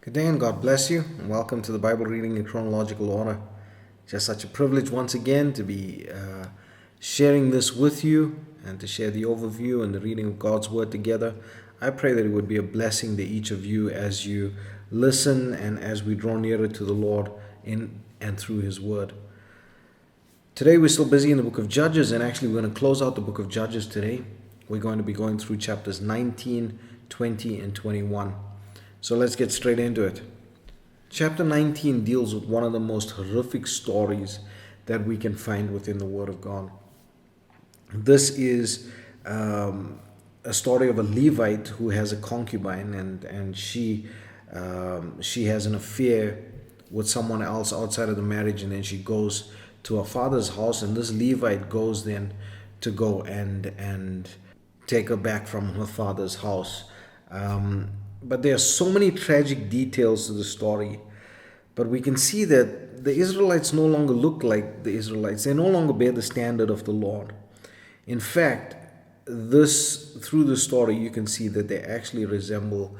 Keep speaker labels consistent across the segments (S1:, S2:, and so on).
S1: Good day and God bless you, and welcome to the Bible reading in chronological order. Just such a privilege once again to be sharing this with you and to share the overview and the reading of God's Word together. I pray that it would be a blessing to each of you as you listen and as we draw nearer to the Lord in and through His Word. Today we're still busy in the book of Judges, and actually we're going to close out the book of Judges today. We're going to be going through chapters 19, 20, and 21. So let's get straight into it. Chapter 19 deals with one of the most horrific stories that we can find within the Word of God. This is a story of a Levite who has a concubine, and she has an affair with someone else outside of the marriage, and then she goes to her father's house, and this Levite goes then to go and take her back from her father's house. But there are so many tragic details to the story. But we can see that the Israelites no longer look like the Israelites. They no longer bear the standard of the Lord. In fact, through the story, you can see that they actually resemble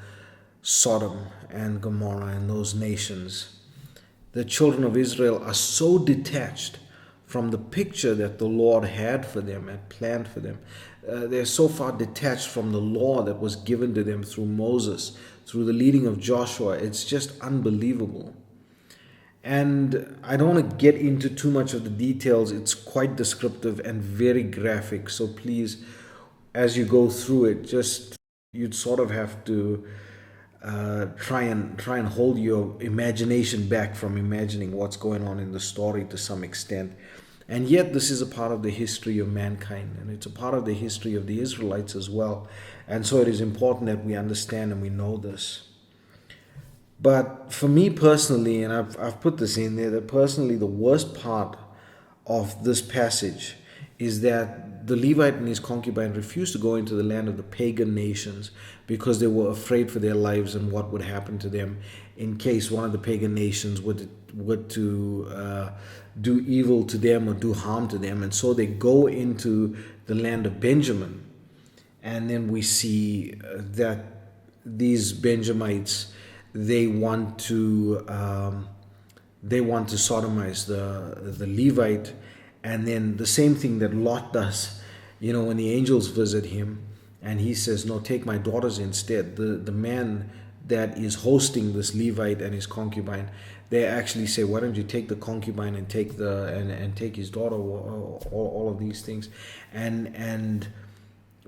S1: Sodom and Gomorrah and those nations. The children of Israel are so detached from the picture that the Lord had for them and planned for them. They're so far detached from the law that was given to them through Moses, through the leading of Joshua. It's just unbelievable. And I don't want to get into too much of the details. It's quite descriptive and very graphic. So please, as you go through it, you'd sort of have to try and hold your imagination back from imagining what's going on in the story to some extent. And yet this is a part of the history of mankind, and it's a part of the history of the Israelites as well. And so it is important that we understand and we know this. But for me personally, and I've put this in there, that personally the worst part of this passage is that the Levite and his concubine refused to go into the land of the pagan nations because they were afraid for their lives and what would happen to them in case one of the pagan nations were to do evil to them or do harm to them. And so they go into the land of Benjamin. And then we see that these Benjamites, they want to sodomize the Levite. And then the same thing that Lot does, when the angels visit him and he says, no, take my daughters instead. The man that is hosting this Levite and his concubine, they actually say, why don't you take the concubine and take take his daughter, all of these things, and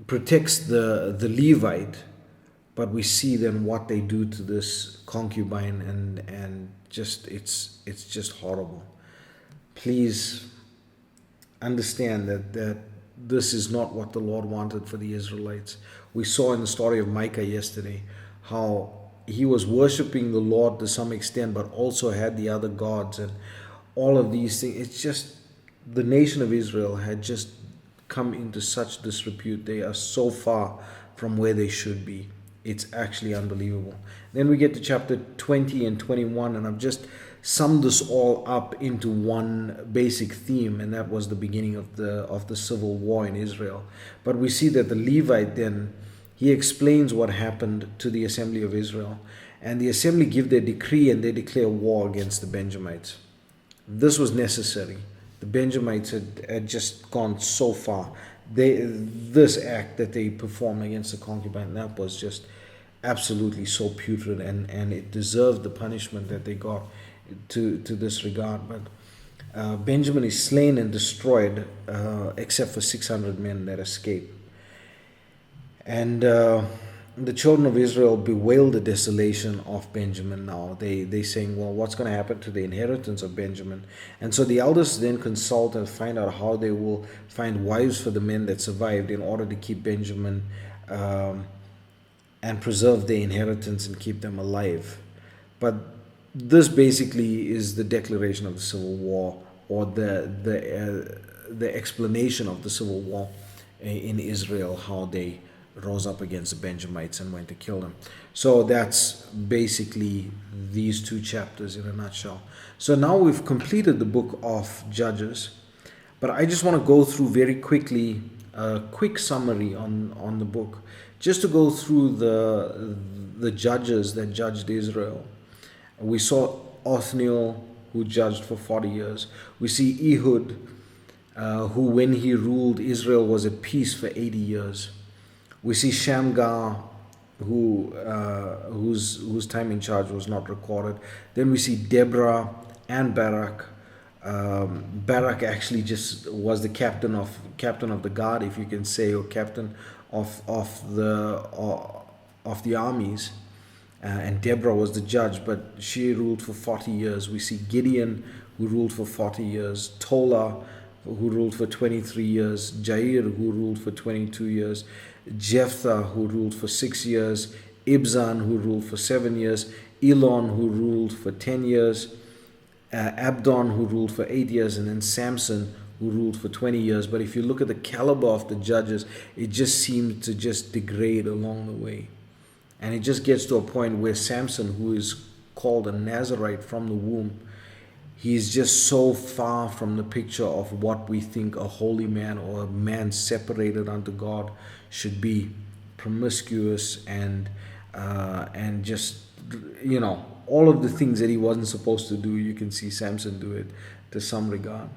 S1: protects the Levite. But we see then what they do to this concubine, and it's just horrible. Please understand that this is not what the Lord wanted for the Israelites. We saw in the story of Micah yesterday how he was worshiping the Lord to some extent, but also had the other gods and all of these things. It's just the nation of Israel had just come into such disrepute. They are so far from where they should be. It's actually unbelievable. Then we get to chapter 20 and 21, and I've just summed this all up into one basic theme, and that was the beginning of the civil war in Israel. But we see that the Levite then, he explains what happened to the assembly of Israel, and the assembly give their decree and they declare war against the Benjamites. This was necessary. The Benjamites had just gone so far. This act that they performed against the concubine, that was just absolutely so putrid, and it deserved the punishment that they got to this regard. But Benjamin is slain and destroyed, except for 600 men that escape. And the children of Israel bewail the desolation of Benjamin now. They saying, well, what's going to happen to the inheritance of Benjamin? And so the elders then consult and find out how they will find wives for the men that survived in order to keep Benjamin and preserve their inheritance and keep them alive. But this basically is the declaration of the civil war, or the explanation of the civil war in Israel, how they rose up against the Benjamites and went to kill them. So that's basically these two chapters in a nutshell. So now we've completed the book of Judges, but I just want to go through very quickly a quick summary on the book, just to go through the judges that judged Israel. We saw Othniel, who judged for 40 years. We see Ehud, who when he ruled Israel was at peace for 80 years. We see Shamgar, whose time in charge was not recorded. Then we see Deborah and Barak. Barak actually just was the captain of the guard, if you can say, or captain of the armies. And Deborah was the judge, but she ruled for 40 years. We see Gideon, who ruled for 40 years. Tola, who ruled for 23 years. Jair, who ruled for 22 years. Jephthah, who ruled for 6 years. Ibzan, who ruled for 7 years. Elon, who ruled for 10 years. Abdon, who ruled for 8 years. And then Samson, who ruled for 20 years. But if you look at the caliber of the judges, it just seems to just degrade along the way. And it just gets to a point where Samson, who is called a Nazarite from the womb, he's just so far from the picture of what we think a holy man or a man separated unto God should be. Promiscuous and just, all of the things that he wasn't supposed to do, you can see Samson do it to some regard.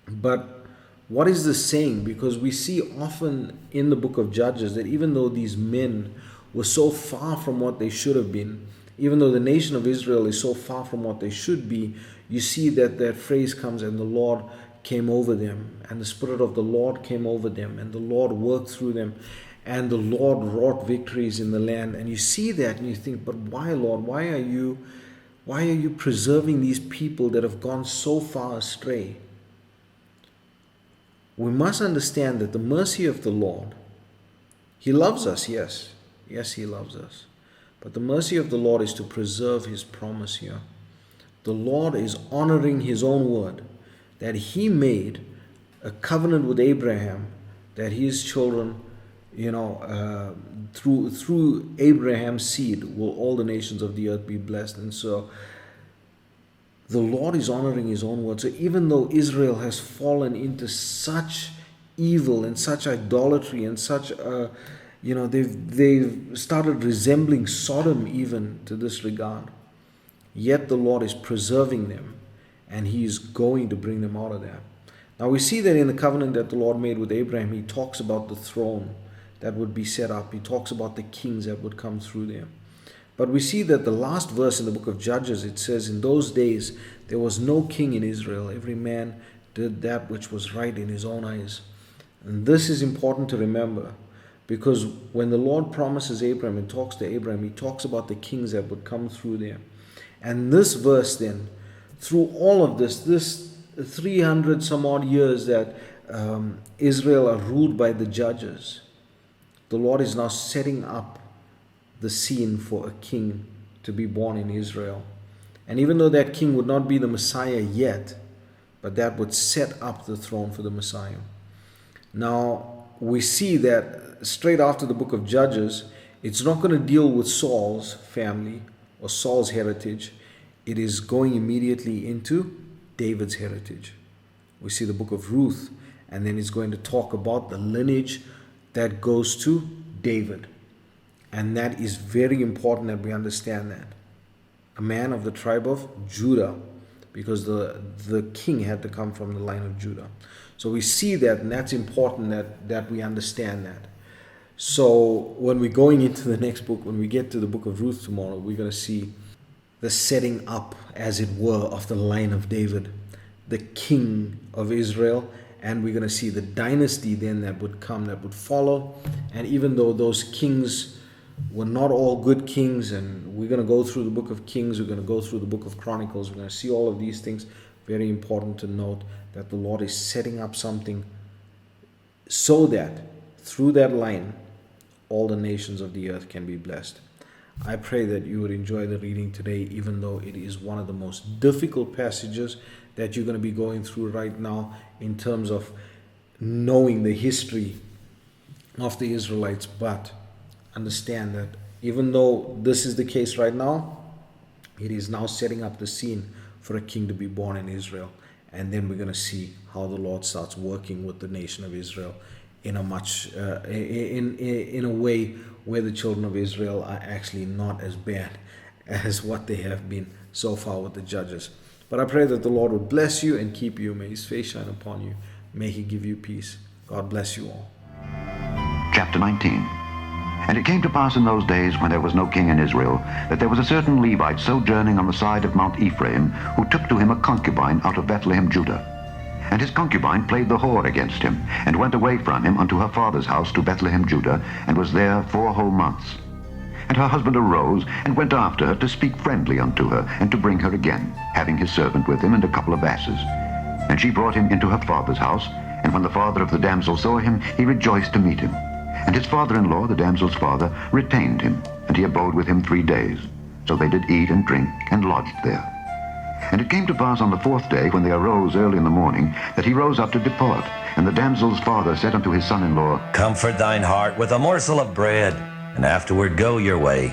S1: But what is this saying? Because we see often in the book of Judges that even though these men were so far from what they should have been, even though the nation of Israel is so far from what they should be, you see that phrase comes, and the Lord came over them, and the Spirit of the Lord came over them, and the Lord worked through them, and the Lord wrought victories in the land. And you see that and you think, but why, Lord? Why are you preserving these people that have gone so far astray? We must understand that the mercy of the Lord, He loves us, yes. Yes, He loves us. But the mercy of the Lord is to preserve His promise here. The Lord is honoring His own word, that He made a covenant with Abraham, that his children, through Abraham's seed will all the nations of the earth be blessed. And so the Lord is honoring His own word. So even though Israel has fallen into such evil and such idolatry and such they've started resembling Sodom even to this regard, yet the Lord is preserving them, and He is going to bring them out of that. Now we see that in the covenant that the Lord made with Abraham, He talks about the throne that would be set up. He talks about the kings that would come through them. But we see that the last verse in the book of Judges, it says, in those days there was no king in Israel. Every man did that which was right in his own eyes. And this is important to remember, because when the Lord promises Abraham and talks to Abraham, He talks about the kings that would come through there. And this verse then, through all of this 300 some odd years that Israel are ruled by the judges, the Lord is now setting up the scene for a king to be born in Israel. And even though that king would not be the Messiah yet, but that would set up the throne for the Messiah. Now, we see that straight after the book of Judges, it's not going to deal with Saul's family or Saul's heritage. It is going immediately into David's heritage. We see the book of Ruth, and then it's going to talk about the lineage that goes to David. And that is very important that we understand that. A man of the tribe of Judah, because the king had to come from the line of Judah. So we see that, and that's important that we understand that. So when we're going into the next book, when we get to the book of Ruth tomorrow, we're going to see the setting up, as it were, of the line of David, the king of Israel. And we're going to see the dynasty then that would come, that would follow. And even though those kings were not all good kings, and we're going to go through the book of Kings, we're going to go through the book of Chronicles, we're going to see all of these things. Very important to note that the Lord is setting up something so that through that line, all the nations of the earth can be blessed. I pray that you would enjoy the reading today, even though it is one of the most difficult passages that you're going to be going through right now in terms of knowing the history of the Israelites. But understand that even though this is the case right now, it is now setting up the scene for a king to be born in Israel. And then we're going to see how the Lord starts working with the nation of Israel in a much in a way where the children of Israel are actually not as bad as what they have been so far with the judges. But I pray that the Lord would bless you and keep you. May his face shine upon you. May he give you peace. God bless you all.
S2: Chapter 19. And it came to pass in those days, when there was no king in Israel, that there was a certain Levite sojourning on the side of Mount Ephraim, who took to him a concubine out of Bethlehem, Judah. And his concubine played the whore against him, and went away from him unto her father's house to Bethlehem, Judah, and was there 4 whole months. And her husband arose, and went after her to speak friendly unto her, and to bring her again, having his servant with him, and a couple of asses. And she brought him into her father's house, and when the father of the damsel saw him, he rejoiced to meet him. And his father-in-law, the damsel's father, retained him, and he abode with him 3 days. So they did eat and drink, and lodged there. And it came to pass on the 4th day, when they arose early in the morning, that he rose up to depart. And the damsel's father said unto his son-in-law,
S3: Comfort thine heart with a morsel of bread, and afterward go your way.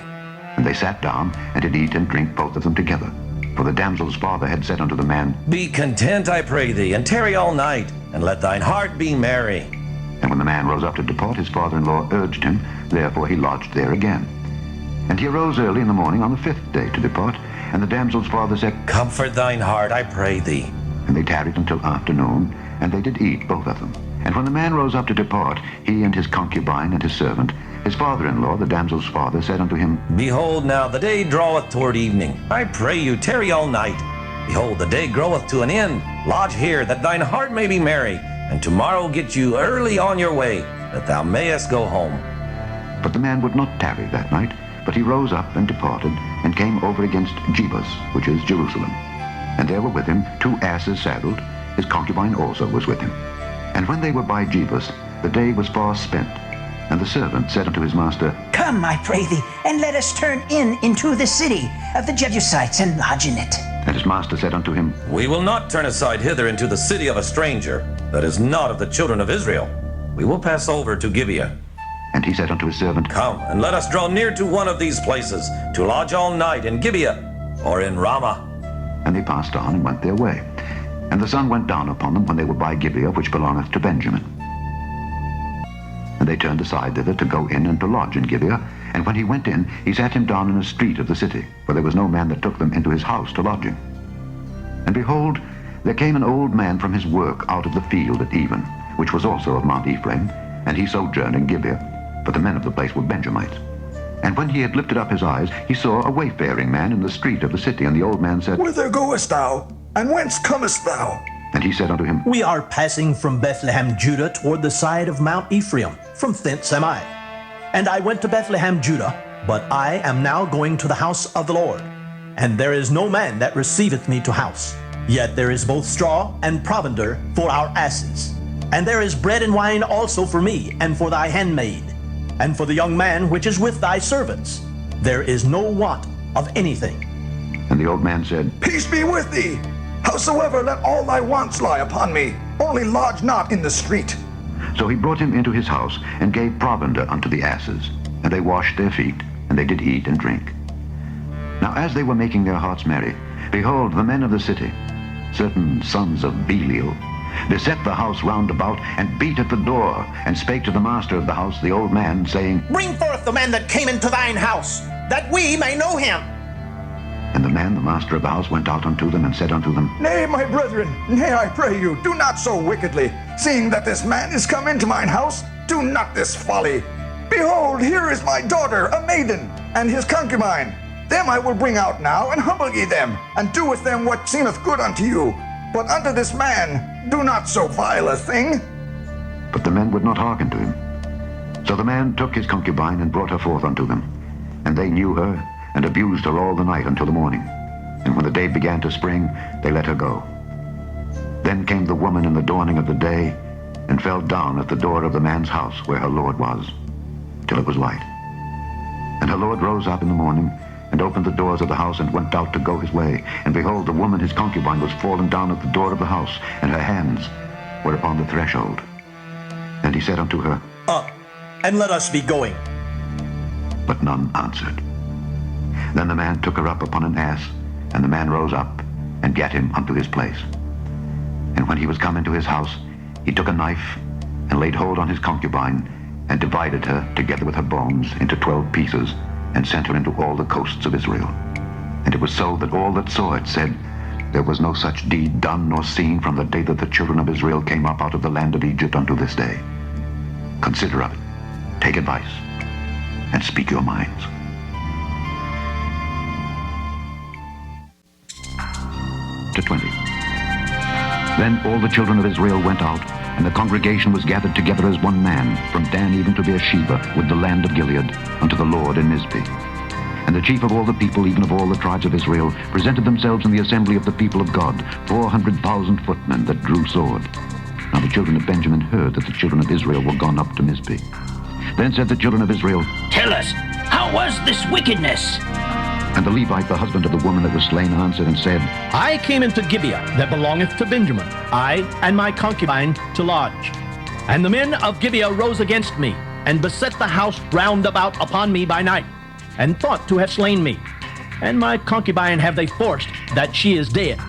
S2: And they sat down, and did eat and drink both of them together. For the damsel's father had said unto the man,
S3: Be content, I pray thee, and tarry all night, and let thine heart be merry.
S2: And when the man rose up to depart, his father-in-law urged him, therefore he lodged there again. And he arose early in the morning on the 5th day to depart, and the damsel's father said,
S3: Comfort thine heart, I pray thee.
S2: And they tarried until afternoon, and they did eat both of them. And when the man rose up to depart, he and his concubine and his servant, his father-in-law, the damsel's father, said unto him,
S3: Behold, now the day draweth toward evening. I pray you, tarry all night. Behold, the day groweth to an end. Lodge here, that thine heart may be merry, and tomorrow get you early on your way, that thou mayest go home.
S2: But the man would not tarry that night, but he rose up and departed, and came over against Jebus, which is Jerusalem. And there were with him 2 asses saddled. His concubine also was with him. And when they were by Jebus, the day was far spent. And the servant said unto his master,
S4: Come, I pray thee, and let us turn in into the city of the Jebusites, and lodge in it.
S2: And his master said unto him,
S3: We will not turn aside hither into the city of a stranger, that is not of the children of Israel. We will pass over to Gibeah.
S2: And he said unto his servant,
S3: Come, and let us draw near to one of these places, to lodge all night in Gibeah, or in Ramah.
S2: And they passed on, and went their way. And the sun went down upon them when they were by Gibeah, which belongeth to Benjamin. And they turned aside thither to go in and to lodge in Gibeah. And when he went in, he sat him down in a street of the city, for there was no man that took them into his house to lodge him. And behold, there came an old man from his work out of the field at even, which was also of Mount Ephraim, and he sojourned in Gibeah, for the men of the place were Benjamites. And when he had lifted up his eyes, he saw a wayfaring man in the street of the city. And the old man said,
S5: Whither goest thou? And whence comest thou?
S2: And he said unto him,
S6: We are passing from Bethlehem, Judah, toward the side of Mount Ephraim. From thence am I. And I went to Bethlehem, Judah, but I am now going to the house of the Lord. And there is no man that receiveth me to house. Yet there is both straw and provender for our asses. And there is bread and wine also for me, and for thy handmaid, and for the young man which is with thy servants. There is no want of anything.
S2: And the old man said,
S5: Peace be with thee. Howsoever, let all thy wants lie upon me. Only lodge not in the street.
S2: So he brought him into his house, and gave provender unto the asses. And they washed their feet, and they did eat and drink. Now as they were making their hearts merry, behold, the men of the city, certain sons of Belial, beset the house round about, and beat at the door, and spake to the master of the house, the old man, saying,
S4: Bring forth the man that came into thine house, that we may know him.
S2: And the man, the master of the house, went out unto them, and said unto them,
S5: Nay, my brethren, nay, I pray you, do not so wickedly. Seeing that this man is come into mine house, do not this folly. Behold, here is my daughter, a maiden, and his concubine. Them I will bring out now, and humble ye them, and do with them what seemeth good unto you. But unto this man, do not so vile a thing.
S2: But the men would not hearken to him. So the man took his concubine, and brought her forth unto them. And they knew her, and abused her all the night until the morning. And when the day began to spring, they let her go. Then came the woman in the dawning of the day, and fell down at the door of the man's house where her lord was, till it was light. And her lord rose up in the morning, and opened the doors of the house, and went out to go his way. And behold, the woman his concubine was fallen down at the door of the house, and her hands were upon the threshold. And he said unto her,
S6: Up, and let us be going.
S2: But none answered. Then the man took her up upon an ass, and the man rose up, and gat him unto his place. And when he was come into his house, he took a knife, and laid hold on his concubine, and divided her, together with her bones, into 12 pieces, and sent her into all the coasts of Israel. And it was so that all that saw it said, there was no such deed done nor seen from the day that the children of Israel came up out of the land of Egypt unto this day. Consider of it, take advice, and speak your minds. Chapter 20. Then all the children of Israel went out, and the congregation was gathered together as one man, from Dan even to Beersheba, with the land of Gilead, unto the Lord in Mizpeh. And the chief of all the people, even of all the tribes of Israel, presented themselves in the assembly of the people of God, 400,000 footmen that drew sword. Now the children of Benjamin heard that the children of Israel were gone up to Mizpeh. Then said the children of Israel,
S4: Tell us, how was this wickedness?
S2: And the Levite, the husband of the woman that was slain, answered and said,
S6: I came into Gibeah that belongeth to Benjamin, I and my concubine, to lodge. And the men of Gibeah rose against me, and beset the house round about upon me by night, and thought to have slain me. And my concubine have they forced, that she is dead.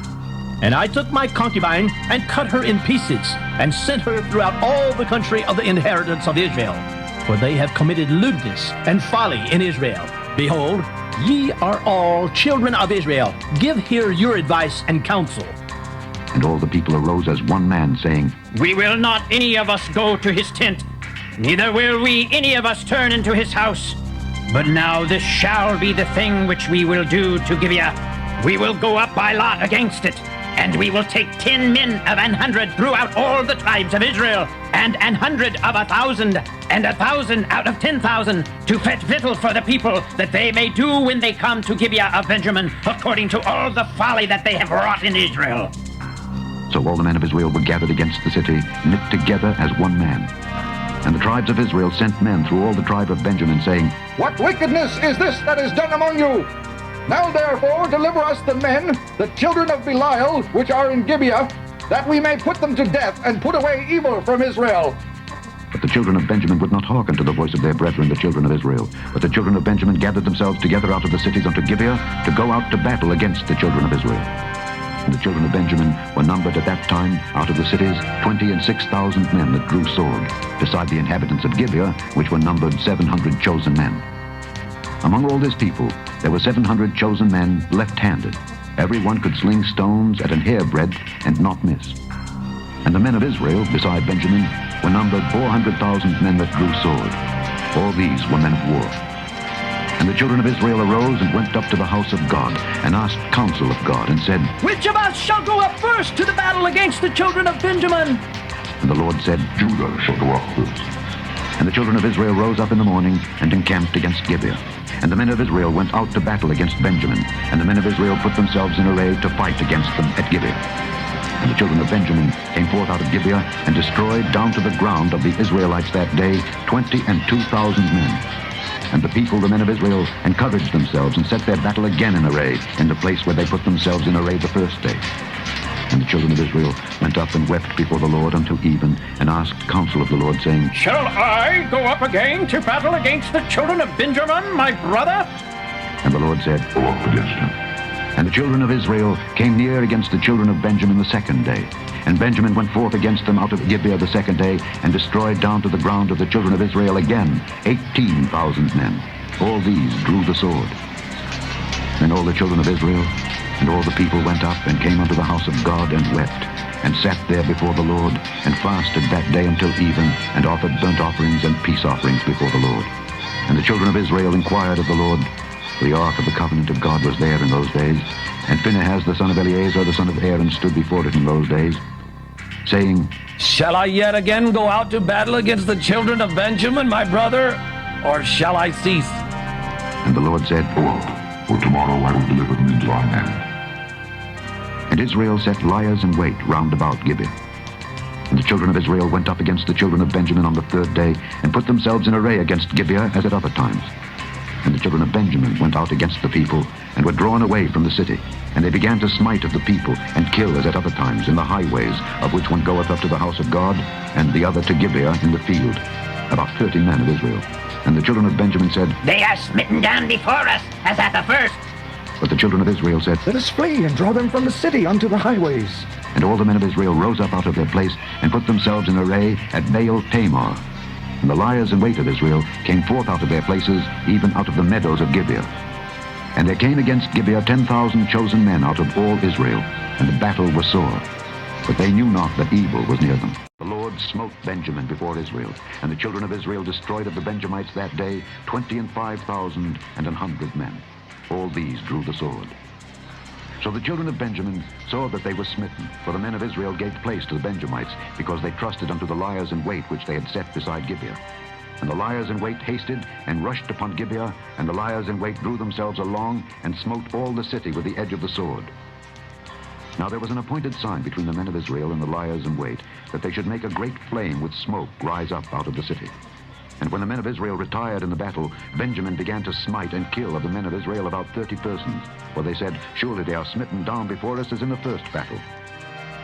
S6: And I took my concubine, and cut her in pieces, and sent her throughout all the country of the inheritance of Israel. For they have committed lewdness and folly in Israel. Behold, ye are all children of Israel. Give here your advice and counsel.
S2: And all the people arose as one man, saying,
S7: We will not any of us go to his tent, neither will we any of us turn into his house. But now this shall be the thing which we will do to Gibeah. We will go up by lot against it, and we will take 10 men of 100 throughout all the tribes of Israel, and 100 of 1,000, and 1,000 out of 10,000, to fetch victual for the people, that they may do when they come to Gibeah of Benjamin, according to all the folly that they have wrought in Israel.
S2: So all the men of Israel were gathered against the city, knit together as one man. And the tribes of Israel sent men through all the tribe of Benjamin, saying,
S5: What wickedness is this that is done among you? Now therefore deliver us the men, the children of Belial, which are in Gibeah, that we may put them to death, and put away evil from Israel.
S2: But the children of Benjamin would not hearken to the voice of their brethren, the children of Israel. But the children of Benjamin gathered themselves together out of the cities unto Gibeah, to go out to battle against the children of Israel. And the children of Benjamin were numbered at that time, out of the cities, 26,000 men that drew sword, beside the inhabitants of Gibeah, which were numbered 700 chosen men. Among all this people, there were 700 chosen men left-handed. Every one could sling stones at an hairbreadth and not miss. And the men of Israel, beside Benjamin, were numbered 400,000 men that drew sword. All these were men of war. And the children of Israel arose and went up to the house of God, and asked counsel of God, and said,
S6: Which of us shall go up first to the battle against the children of Benjamin?
S2: And the Lord said, Judah shall go up first. And the children of Israel rose up in the morning, and encamped against Gibeah. And the men of Israel went out to battle against Benjamin, and the men of Israel put themselves in array to fight against them at Gibeah. And the children of Benjamin came forth out of Gibeah, and destroyed down to the ground of the Israelites that day 22,000 men. And the people, the men of Israel, encouraged themselves, and set their battle again in array, in the place where they put themselves in array the first day. And the children of Israel went up and wept before the Lord until even, and asked counsel of the Lord, saying,
S7: Shall I go up again to battle against the children of Benjamin, my brother?
S2: And the Lord said, Go up against him. And the children of Israel came near against the children of Benjamin the second day. And Benjamin went forth against them out of Gibeah the second day, and destroyed down to the ground of the children of Israel again 18,000 men. All these drew the sword. Then all the children of Israel and all the people went up and came unto the house of God, and wept, and sat there before the Lord, and fasted that day until even, and offered burnt offerings and peace offerings before the Lord. And the children of Israel inquired of the Lord, for the ark of the covenant of God was there in those days. And Phinehas the son of Eleazar the son of Aaron stood before it in those days, saying,
S3: Shall I yet again go out to battle against the children of Benjamin, my brother, or shall I cease?
S2: And the Lord said, Go up, for tomorrow I will deliver them into thy hand. And Israel set liers in wait round about Gibeah. And the children of Israel went up against the children of Benjamin on the third day, and put themselves in array against Gibeah as at other times. And the children of Benjamin went out against the people, and were drawn away from the city. And they began to smite of the people, and kill as at other times in the highways, of which one goeth up to the house of God, and the other to Gibeah in the field, about 30 men of Israel. And the children of Benjamin said,
S4: They are smitten down before us, as at the first.
S2: But the children of Israel said,
S5: Let us flee and draw them from the city unto the highways.
S2: And all the men of Israel rose up out of their place, and put themselves in array at Baal Tamar. And the liers in wait of Israel came forth out of their places, even out of the meadows of Gibeah. And there came against Gibeah 10,000 chosen men out of all Israel, and the battle was sore. But they knew not that evil was near them. The Lord smote Benjamin before Israel, and the children of Israel destroyed of the Benjamites that day 25,000 and 100 men. All these drew the sword. So the children of Benjamin saw that they were smitten, for the men of Israel gave place to the Benjamites, because they trusted unto the liers in wait which they had set beside Gibeah. And the liers in wait hasted and rushed upon Gibeah, and the liers in wait drew themselves along and smote all the city with the edge of the sword. Now there was an appointed sign between the men of Israel and the liers in wait, that they should make a great flame with smoke rise up out of the city. And when the men of Israel retired in the battle, Benjamin began to smite and kill of the men of Israel about 30 persons. For they said, Surely they are smitten down before us as in the first battle.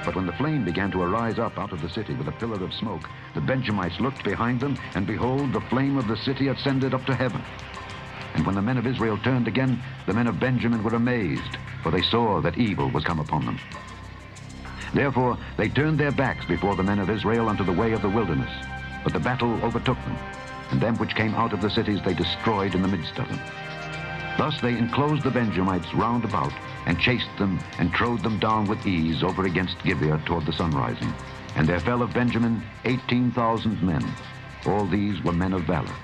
S2: But when the flame began to arise up out of the city with a pillar of smoke, the Benjamites looked behind them, and behold, the flame of the city ascended up to heaven. And when the men of Israel turned again, the men of Benjamin were amazed, for they saw that evil was come upon them. Therefore they turned their backs before the men of Israel unto the way of the wilderness. But the battle overtook them, and them which came out of the cities they destroyed in the midst of them. Thus they enclosed the Benjamites round about, and chased them, and trode them down with ease over against Gibeah toward the sunrising. And there fell of Benjamin 18,000 men. All these were men of valor.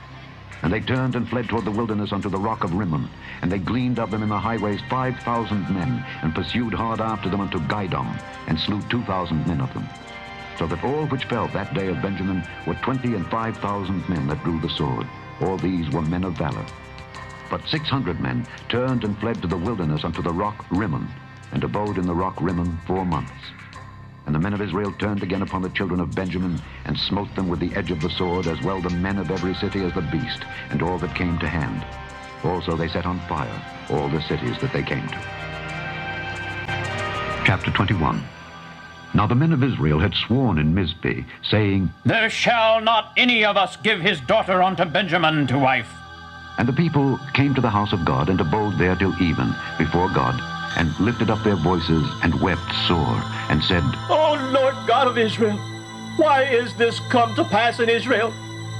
S2: And they turned and fled toward the wilderness unto the rock of Rimmon. And they gleaned of them in the highways 5,000 men, and pursued hard after them unto Gidom, and slew 2,000 men of them. So that all which fell that day of Benjamin were 25,000 men that drew the sword. All these were men of valor. But 600 men turned and fled to the wilderness unto the rock Rimmon, and abode in the rock Rimmon 4 months. And the men of Israel turned again upon the children of Benjamin, and smote them with the edge of the sword, as well the men of every city as the beast, and all that came to hand. Also they set on fire all the cities that they came to. Chapter 21. Now the men of Israel had sworn in Mizpeh, saying,
S7: There shall not any of us give his daughter unto Benjamin to wife.
S2: And the people came to the house of God, and abode there till even before God, and lifted up their voices, and wept sore, and said,
S6: O Lord God of Israel, why is this come to pass in Israel,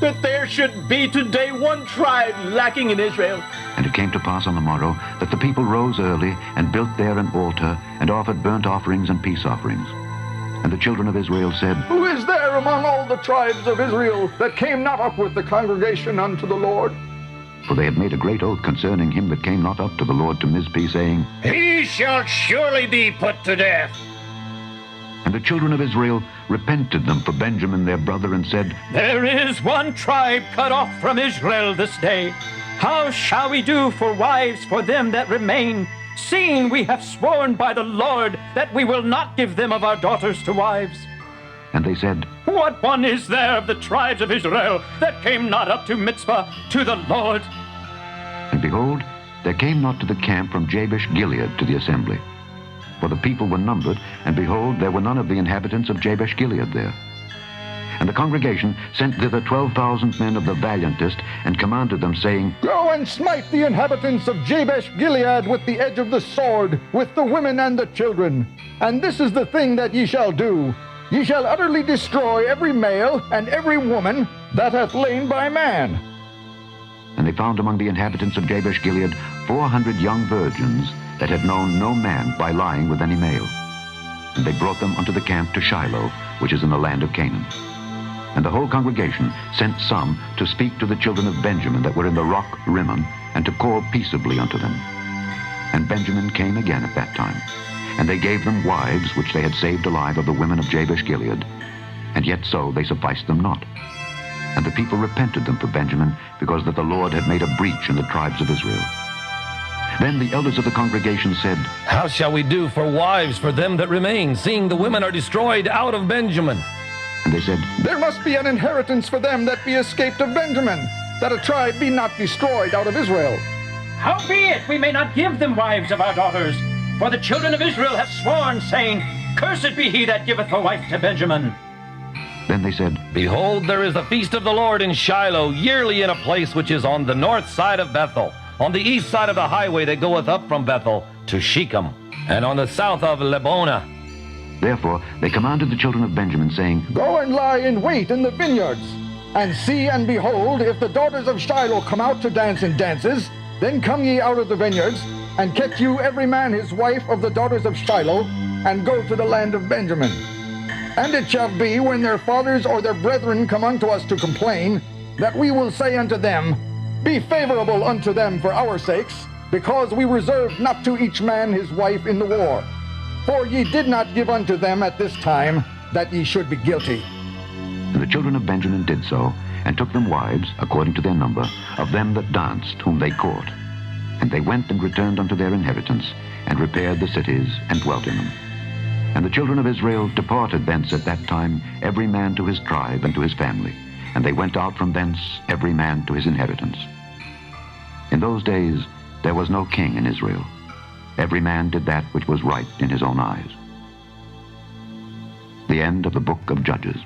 S6: that there should be today one tribe lacking in Israel?
S2: And it came to pass on the morrow, that the people rose early, and built there an altar, and offered burnt offerings and peace offerings. And the children of Israel said,
S5: Who is there among all the tribes of Israel that came not up with the congregation unto the Lord?
S2: For they had made a great oath concerning him that came not up to the Lord to Mizpeh, saying,
S7: He shall surely be put to death.
S2: And the children of Israel repented them for Benjamin their brother, and said,
S7: There is one tribe cut off from Israel this day. How shall we do for wives for them that remain, seeing we have sworn by the Lord that we will not give them of our daughters to wives?
S2: And they said,
S7: What one is there of the tribes of Israel that came not up to Mitzvah to the Lord?
S2: And behold, there came not to the camp from Jabesh Gilead to the assembly. For the people were numbered, and behold, there were none of the inhabitants of Jabesh Gilead there. And the congregation sent thither 12,000 men of the valiantest, and commanded them, saying,
S5: Go and smite the inhabitants of Jabesh Gilead with the edge of the sword, with the women and the children. And this is the thing that ye shall do. Ye shall utterly destroy every male and every woman that hath lain by man.
S2: And they found among the inhabitants of Jabesh Gilead 400 young virgins that had known no man by lying with any male. And they brought them unto the camp to Shiloh, which is in the land of Canaan. And the whole congregation sent some to speak to the children of Benjamin that were in the rock Rimmon, and to call peaceably unto them. And Benjamin came again at that time. And they gave them wives which they had saved alive of the women of Jabesh Gilead. And yet so they sufficed them not. And the people repented them for Benjamin, because that the Lord had made a breach in the tribes of Israel. Then the elders of the congregation said,
S3: How shall we do for wives for them that remain, seeing the women are destroyed out of Benjamin?
S2: And they said,
S5: There must be an inheritance for them that be escaped of Benjamin, that a tribe be not destroyed out of Israel.
S7: Howbeit we may not give them wives of our daughters, for the children of Israel have sworn, saying, Cursed be he that giveth a wife to Benjamin.
S2: Then they said,
S3: Behold, there is a feast of the Lord in Shiloh, yearly in a place which is on the north side of Bethel, on the east side of the highway that goeth up from Bethel to Shechem, and on the south of Lebonah.
S2: Therefore they commanded the children of Benjamin, saying,
S5: Go and lie in wait in the vineyards, and see and behold, if the daughters of Shiloh come out to dance in dances, then come ye out of the vineyards, and get you every man his wife of the daughters of Shiloh, and go to the land of Benjamin. And it shall be, when their fathers or their brethren come unto us to complain, that we will say unto them, Be favorable unto them for our sakes, because we reserved not to each man his wife in the war. For ye did not give unto them at this time, that ye should be guilty.
S2: And the children of Benjamin did so, and took them wives, according to their number, of them that danced, whom they caught. And they went and returned unto their inheritance, and repaired the cities, and dwelt in them. And the children of Israel departed thence at that time, every man to his tribe and to his family. And they went out from thence, every man to his inheritance. In those days there was no king in Israel. Every man did that which was right in his own eyes. The end of the book of Judges.